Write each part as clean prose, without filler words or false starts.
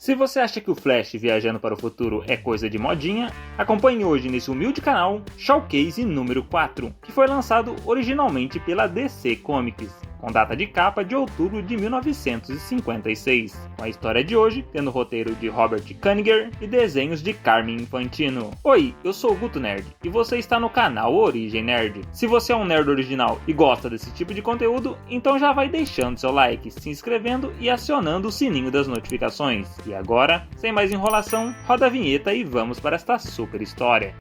Se você acha que o Flash viajando para o futuro é coisa de modinha, acompanhe hoje nesse humilde canal Showcase número 4, que foi lançado originalmente pela DC Comics, com data de capa de outubro de 1956, com a história de hoje tendo roteiro de Robert Kanigher e desenhos de Carmine Infantino. Oi, eu sou o Guto Nerd e você está no canal Origem Nerd. Se você é um nerd original e gosta desse tipo de conteúdo, então já vai deixando seu like, se inscrevendo e acionando o sininho das notificações. E agora, sem mais enrolação, roda a vinheta e vamos para esta super história.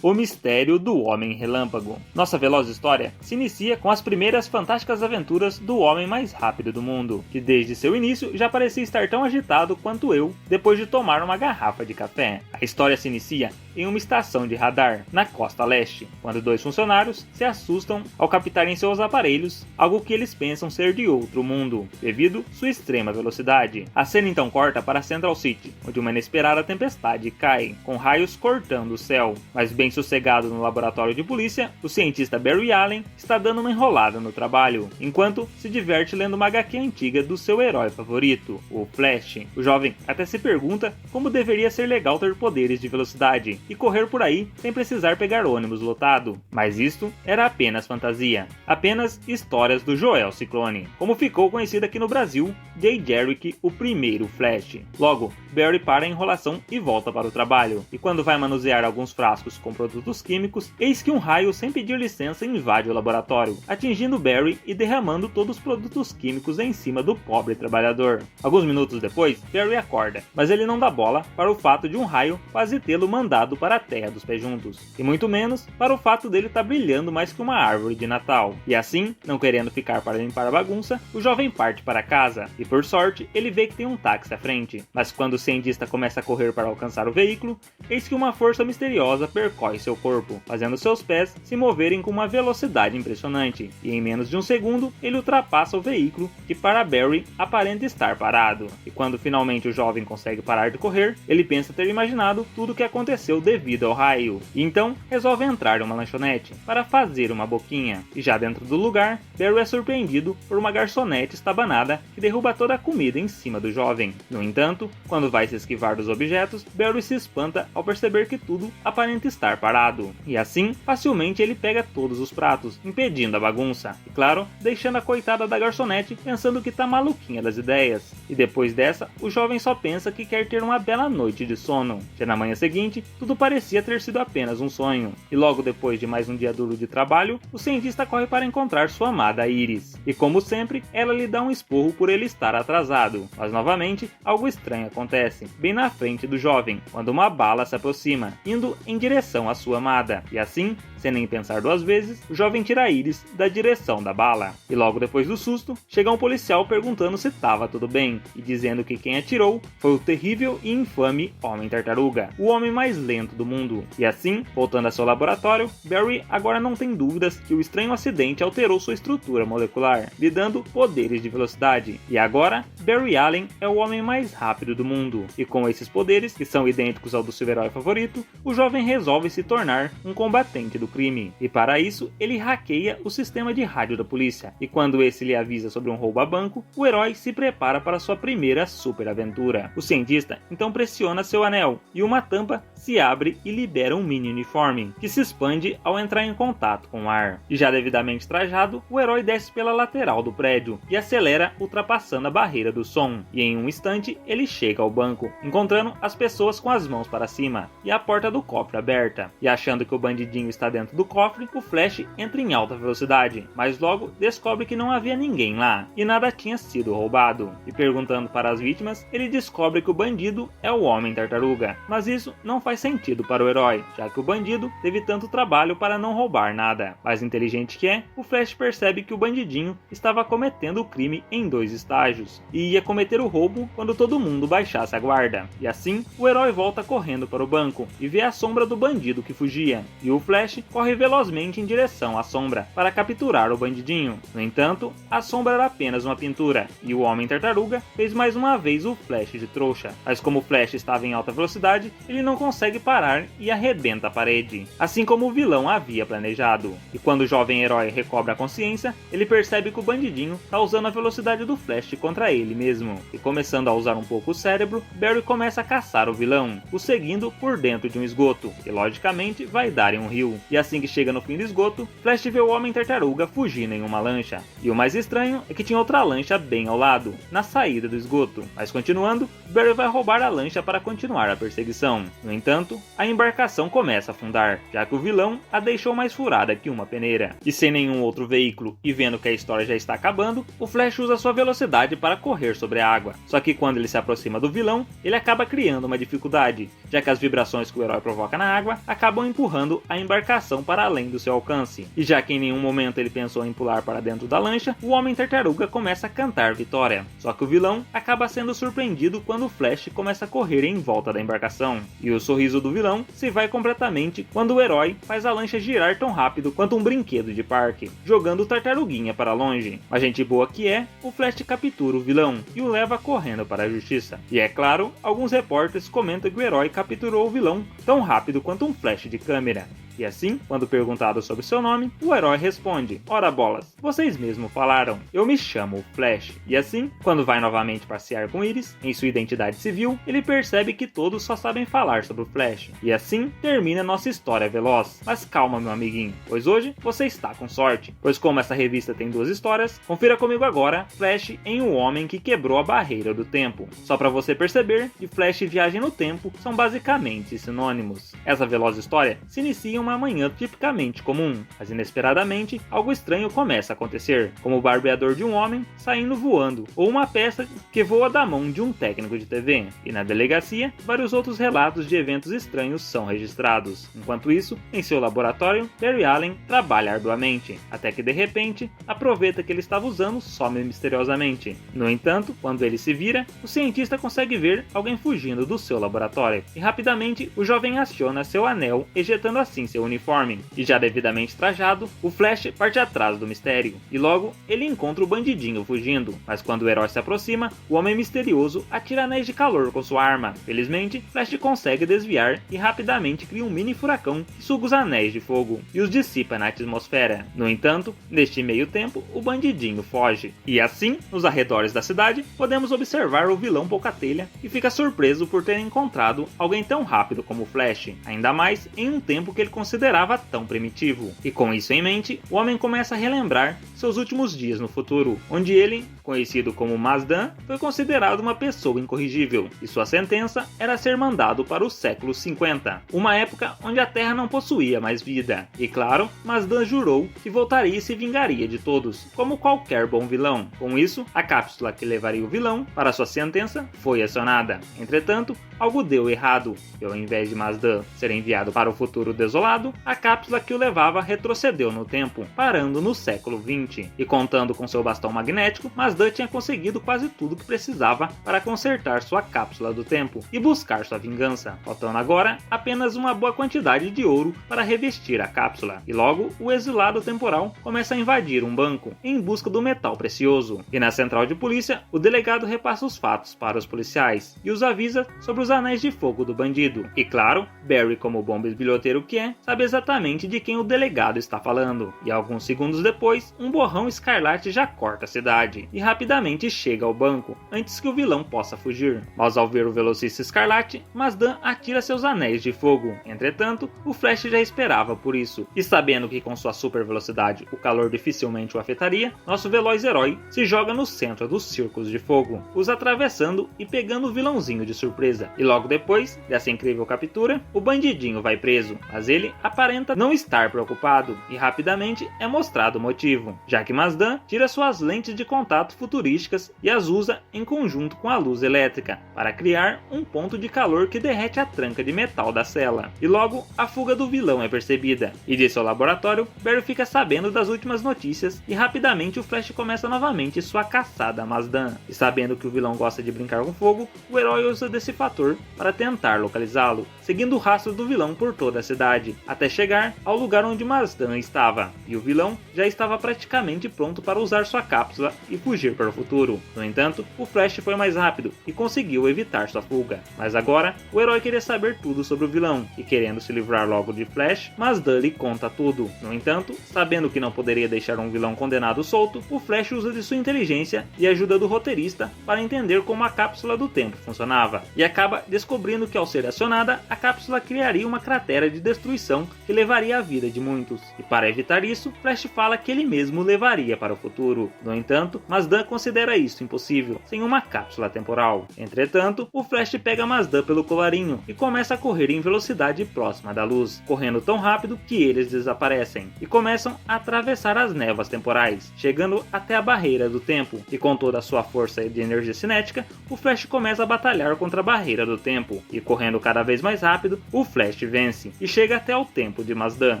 O mistério do Homem Relâmpago. Nossa veloz história se inicia com as primeiras fantásticas aventuras do homem mais rápido do mundo, que desde seu início já parecia estar tão agitado quanto eu depois de tomar uma garrafa de café. A história se inicia em uma estação de radar, na costa leste, quando dois funcionários se assustam ao captarem seus aparelhos algo que eles pensam ser de outro mundo, devido sua extrema velocidade. A cena então corta para Central City, onde uma inesperada tempestade cai, com raios cortando o céu, mas bem sossegado no laboratório de polícia, o cientista Barry Allen está dando uma enrolada no trabalho, enquanto se diverte lendo uma HQ antiga do seu herói favorito, o Flash. O jovem até se pergunta como deveria ser legal ter poderes de velocidade e correr por aí sem precisar pegar ônibus lotado, mas isto era apenas fantasia, apenas histórias do Joel Ciclone, como ficou conhecido aqui no Brasil, Jay Garrick, o primeiro Flash. Logo, Barry para a enrolação e volta para o trabalho, e quando vai manusear alguns frascos com produtos químicos, eis que um raio sem pedir licença invade o laboratório, atingindo Barry e derramando todos os produtos químicos em cima do pobre trabalhador. Alguns minutos depois, Barry acorda, mas ele não dá bola para o fato de um raio quase tê-lo mandado para a terra dos pés juntos, e muito menos para o fato dele estar brilhando mais que uma árvore de Natal. E assim, não querendo ficar para limpar a bagunça, o jovem parte para casa, e por sorte, ele vê que tem um táxi à frente. Mas quando o cientista começa a correr para alcançar o veículo, eis que uma força misteriosa percorre seu corpo, fazendo seus pés se moverem com uma velocidade impressionante, e em menos de um segundo, ele ultrapassa o veículo, que para Barry aparenta estar parado. E quando finalmente o jovem consegue parar de correr, ele pensa ter imaginado tudo o que aconteceu devido ao raio, e então resolve entrar em uma lanchonete para fazer uma boquinha, e já dentro do lugar, Barry é surpreendido por uma garçonete estabanada que derruba toda a comida em cima do jovem. No entanto, quando vai se esquivar dos objetos, Barry se espanta ao perceber que tudo aparenta estar parado, e assim, facilmente ele pega todos os pratos, impedindo a bagunça, e claro, deixando a coitada da garçonete pensando que tá maluquinha das ideias. E depois dessa, o jovem só pensa que quer ter uma bela noite de sono. Já na manhã seguinte, tudo parecia ter sido apenas um sonho, e logo depois de mais um dia duro de trabalho, o cientista corre para encontrar sua amada Iris, e como sempre, ela lhe dá um esporro por ele estar atrasado, mas novamente, algo estranho acontece, bem na frente do jovem, quando uma bala se aproxima, indo em direção à sua amada, e assim, sem nem pensar duas vezes, o jovem tira a Iris da direção da bala. E logo depois do susto, chega um policial perguntando se estava tudo bem, e dizendo que quem atirou foi o terrível e infame Homem-Tartaruga, o homem mais lento do mundo. E assim, voltando a seu laboratório, Barry agora não tem dúvidas que o estranho acidente alterou sua estrutura molecular, lhe dando poderes de velocidade. E agora, Barry Allen é o homem mais rápido do mundo, e com esses poderes, que são idênticos ao do seu herói favorito, o jovem resolve se tornar um combatente do crime, e para isso ele hackeia o sistema de rádio da polícia, e quando esse lhe avisa sobre um roubo a banco, o herói se prepara para sua primeira super aventura. O cientista então pressiona seu anel, e uma tampa se abre e libera um mini uniforme, que se expande ao entrar em contato com o ar. E já devidamente trajado, o herói desce pela lateral do prédio, e acelera ultrapassando a barreira do som, e em um instante ele chega ao banco, encontrando as pessoas com as mãos para cima, e a porta do cofre aberta, e achando que o bandidinho está dentro do cofre, o Flash entra em alta velocidade, mas logo descobre que não havia ninguém lá, e nada tinha sido roubado. E perguntando para as vítimas, ele descobre que o bandido é o Homem-Tartaruga, mas isso não faz sentido para o herói, já que o bandido teve tanto trabalho para não roubar nada. Mais inteligente que é, o Flash percebe que o bandidinho estava cometendo o crime em dois estágios, e ia cometer o roubo quando todo mundo baixasse a guarda. E assim, o herói volta correndo para o banco, e vê a sombra do bandido que fugia, e o Flash corre velozmente em direção à sombra para capturar o bandidinho. No entanto, a sombra era apenas uma pintura, e o Homem-Tartaruga fez mais uma vez o Flash de trouxa. Mas como o Flash estava em alta velocidade, ele não consegue parar e arrebenta a parede, assim como o vilão havia planejado. E quando o jovem herói recobra a consciência, ele percebe que o bandidinho está usando a velocidade do Flash contra ele mesmo. E começando a usar um pouco o cérebro, Barry começa a caçar o vilão, o seguindo por dentro de um esgoto, que logicamente vai dar em um rio. E assim que chega no fim do esgoto, Flash vê o Homem-Tartaruga fugindo em uma lancha. E o mais estranho é que tinha outra lancha bem ao lado, na saída do esgoto. Mas continuando, Barry vai roubar a lancha para continuar a perseguição. No entanto, a embarcação começa a afundar, já que o vilão a deixou mais furada que uma peneira. E sem nenhum outro veículo e vendo que a história já está acabando, o Flash usa sua velocidade para correr sobre a água. Só que quando ele se aproxima do vilão, ele acaba criando uma dificuldade, já que as vibrações que o herói provoca na água acabam empurrando a embarcação para além do seu alcance. E já que em nenhum momento ele pensou em pular para dentro da lancha, o Homem-Tartaruga começa a cantar vitória. Só que o vilão acaba sendo surpreendido quando o Flash começa a correr em volta da embarcação. E o sorriso do vilão se vai completamente quando o herói faz a lancha girar tão rápido quanto um brinquedo de parque, jogando o Tartaruguinha para longe. Mas gente boa que é, o Flash captura o vilão e o leva correndo para a justiça. E é claro, alguns repórteres comentam que o herói capturou o vilão tão rápido quanto um flash de câmera. E assim, quando perguntado sobre seu nome, o herói responde: "Ora bolas, vocês mesmos falaram, eu me chamo Flash." E assim, quando vai novamente passear com Iris, em sua identidade civil, ele percebe que todos só sabem falar sobre o Flash. E assim, termina nossa história veloz. Mas calma, meu amiguinho, pois hoje você está com sorte. Pois como essa revista tem 2 histórias, confira comigo agora Flash em O Homem que Quebrou a Barreira do Tempo. Só para você perceber que Flash e viagem no tempo são basicamente sinônimos. Essa veloz história se inicia em uma manhã tipicamente comum, mas inesperadamente algo estranho começa a acontecer, como o barbeador de um homem saindo voando, ou uma peça que voa da mão de um técnico de TV. E na delegacia, vários outros relatos de eventos estranhos são registrados. Enquanto isso, em seu laboratório, Barry Allen trabalha arduamente, até que de repente, a proveta que ele estava usando some misteriosamente. No entanto, quando ele se vira, o cientista consegue ver alguém fugindo do seu laboratório, e rapidamente o jovem aciona seu anel, ejetando assim seu uniforme. E já devidamente trajado, o Flash parte atrás do mistério, e logo ele encontra o bandidinho fugindo, mas quando o herói se aproxima, o homem misterioso atira anéis de calor com sua arma. Felizmente, Flash consegue desviar e rapidamente cria um mini furacão que suga os anéis de fogo e os dissipa na atmosfera. No entanto, neste meio tempo, o bandidinho foge. E assim, nos arredores da cidade, podemos observar o vilão Pouca-Telha, que fica surpreso por ter encontrado alguém tão rápido como o Flash, ainda mais em um tempo que ele considerava tão primitivo. E com isso em mente, o homem começa a relembrar seus últimos dias no futuro, onde ele, conhecido como Mazdan, foi considerado uma pessoa incorrigível, e sua sentença era ser mandado para o século 50, uma época onde a Terra não possuía mais vida. E claro, Mazdan jurou que voltaria e se vingaria de todos, como qualquer bom vilão. Com isso, a cápsula que levaria o vilão para sua sentença foi acionada. Entretanto, algo deu errado, e ao invés de Mazdan ser enviado para o futuro desolado, a cápsula que o levava retrocedeu no tempo, parando no século 20. E contando com seu bastão magnético, Mazdan tinha conseguido quase tudo que precisava para consertar sua cápsula do tempo e buscar sua vingança, faltando agora apenas uma boa quantidade de ouro para revestir a cápsula. E logo, o exilado temporal começa a invadir um banco em busca do metal precioso. E na central de polícia, o delegado repassa os fatos para os policiais e os avisa sobre os anéis de fogo do bandido. E claro, Barry, como bom bisbilhoteiro que é, sabe exatamente de quem o delegado está falando. E alguns segundos depois, um borrão escarlate já corta a cidade e rapidamente chega ao banco, antes que o vilão possa fugir. Mas ao ver o velocista escarlate, Mazdan atira seus anéis de fogo. Entretanto, o Flash já esperava por isso, e sabendo que com sua super velocidade o calor dificilmente o afetaria, nosso veloz herói se joga no centro dos círculos de fogo, os atravessando e pegando o vilãozinho de surpresa. E logo depois dessa incrível captura, o bandidinho vai preso, mas ele aparenta não estar preocupado, e rapidamente é mostrado o motivo. já que Mazdan tira suas lentes de contato futurísticas e as usa em conjunto com a luz elétrica para criar um ponto de calor que derrete a tranca de metal da cela. E logo, a fuga do vilão é percebida, e de seu laboratório, Barry fica sabendo das últimas notícias e rapidamente o Flash começa novamente sua caçada a Mazdan. E sabendo que o vilão gosta de brincar com fogo, o herói usa desse fator para tentar localizá-lo, seguindo o rastro do vilão por toda a cidade, até chegar ao lugar onde Mazdan estava, e o vilão já estava praticamente pronto para usar sua cápsula e fugir para o futuro. No entanto, o Flash foi mais rápido e conseguiu evitar sua fuga. Mas agora, o herói queria saber tudo sobre o vilão, e querendo se livrar logo de Flash, Mazdan lhe conta tudo. No entanto, sabendo que não poderia deixar um vilão condenado solto, o Flash usa de sua inteligência e ajuda do roteirista para entender como a cápsula do tempo funcionava, e acaba descobrindo que ao ser acionada, a cápsula criaria uma cratera de destruição que levaria à vida de muitos, e para evitar isso, Flash fala que ele mesmo levaria para o futuro. No entanto, Mazdan considera isso impossível, sem uma cápsula temporal. Entretanto, o Flash pega Mazdan pelo colarinho e começa a correr em velocidade próxima da luz, correndo tão rápido que eles desaparecem, e começam a atravessar as névoas temporais, chegando até a barreira do tempo, e com toda a sua força de energia cinética, o Flash começa a batalhar contra a barreira do tempo, e correndo cada vez mais rápido, o Flash vence, e chega até o tempo de Mazdan,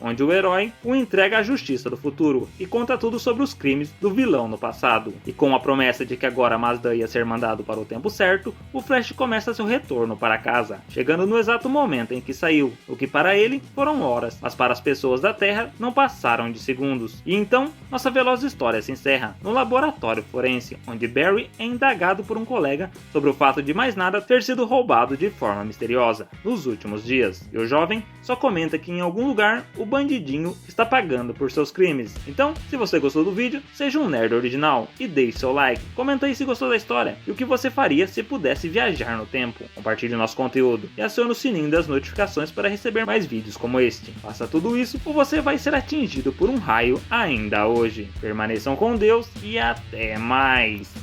onde o herói o entrega à justiça do futuro, e conta tudo sobre os crimes do vilão no passado. E com a promessa de que agora Mazdan ia ser mandado para o tempo certo, o Flash começa seu retorno para casa, chegando no exato momento em que saiu, o que para ele foram horas, mas para as pessoas da Terra não passaram de segundos. E então, nossa veloz história se encerra no laboratório forense, onde Barry é indagado por um colega sobre o fato de mais nada ter sido roubado de forma misteriosa nos últimos dias, e o jovem só comenta que em algum lugar o bandidinho está pagando por seus crimes. Então, se você gostou do vídeo, seja um nerd original e deixe seu like, comenta aí se gostou da história e o que você faria se pudesse viajar no tempo, compartilhe nosso conteúdo e acione o sininho das notificações para receber mais vídeos como este. Faça tudo isso ou você vai ser atingido por um raio ainda hoje. Permaneçam com Deus e até mais!